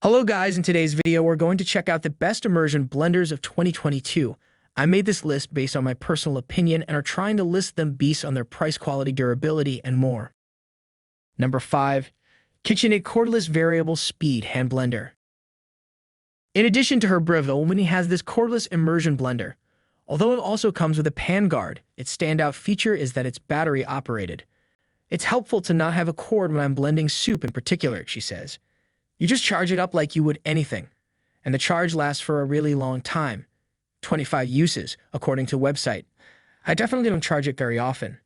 Hello guys, in today's video we're going to check out the best immersion blenders of 2022. I made this list based on my personal opinion and are trying to list them based on their price, quality, durability, and more. Number 5. KitchenAid Cordless Variable Speed Hand Blender. In addition to her Breville, Winnie has this cordless immersion blender. Although it also comes with a pan guard, its standout feature is that it's battery operated. It's helpful to not have a cord when I'm blending soup in particular, she says. You just charge it up like you would anything, and the charge lasts for a really long time. 25 uses, according to website. I definitely don't charge it very often.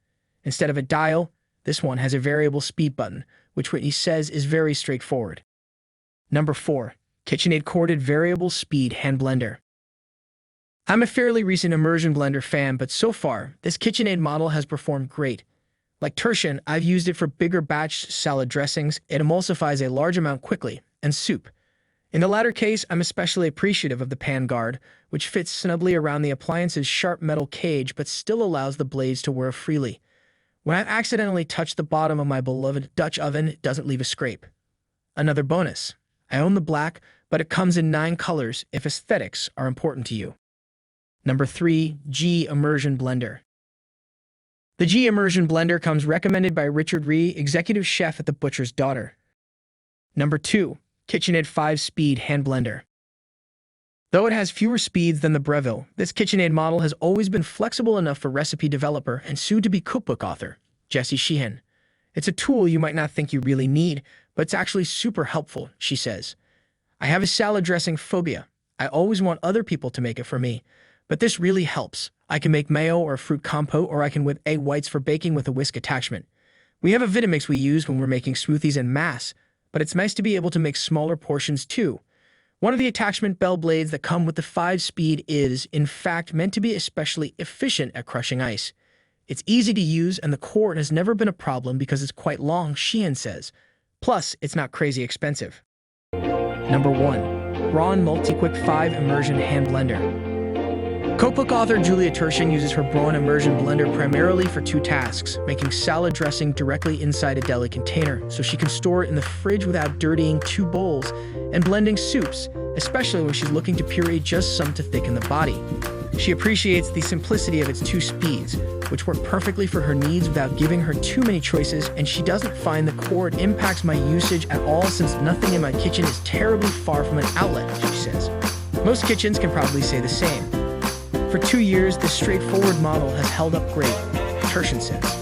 Instead of a dial, this one has a variable speed button, which Whitney says is very straightforward. Number 4. KitchenAid Corded Variable Speed Hand Blender. I'm a fairly recent immersion blender fan, but so far, this KitchenAid model has performed great. Like Tertian, I've used it for bigger batch salad dressings. It emulsifies a large amount quickly, and soup. In the latter case, I'm especially appreciative of the pan guard, which fits snugly around the appliance's sharp metal cage but still allows the blades to whir freely. When I've accidentally touched the bottom of my beloved Dutch oven, it doesn't leave a scrape. Another bonus. I own the black, but it comes in 9 colors if aesthetics are important to you. Number 3. GE Immersion Blender. The GE Immersion Blender comes recommended by Richard Ree, executive chef at The Butcher's Daughter. Number 2. KitchenAid 5-Speed Hand Blender. Though it has fewer speeds than the Breville, this KitchenAid model has always been flexible enough for recipe developer and soon-to-be cookbook author, Jessie Sheehan. It's a tool you might not think you really need, but it's actually super helpful, she says. I have a salad dressing phobia. I always want other people to make it for me, but this really helps. I can make mayo or fruit compote, or I can whip egg whites for baking with a whisk attachment. We have a Vitamix we use when we're making smoothies en masse, but it's nice to be able to make smaller portions too. One of the attachment bell blades that come with the 5-speed is, in fact, meant to be especially efficient at crushing ice. It's easy to use and the cord has never been a problem because it's quite long, Sheehan says. Plus, it's not crazy expensive. Number 1. Braun MultiQuick 5 Immersion Hand Blender. Cookbook author Julia Tertian uses her Braun immersion blender primarily for 2 tasks: making salad dressing directly inside a deli container so she can store it in the fridge without dirtying 2 bowls, and blending soups, especially when she's looking to puree just some to thicken the body. She appreciates the simplicity of its 2 speeds, which work perfectly for her needs without giving her too many choices, and she doesn't find the cord impacts my usage at all since nothing in my kitchen is terribly far from an outlet, she says. Most kitchens can probably say the same. For 2 years, this straightforward model has held up great, Tertian says.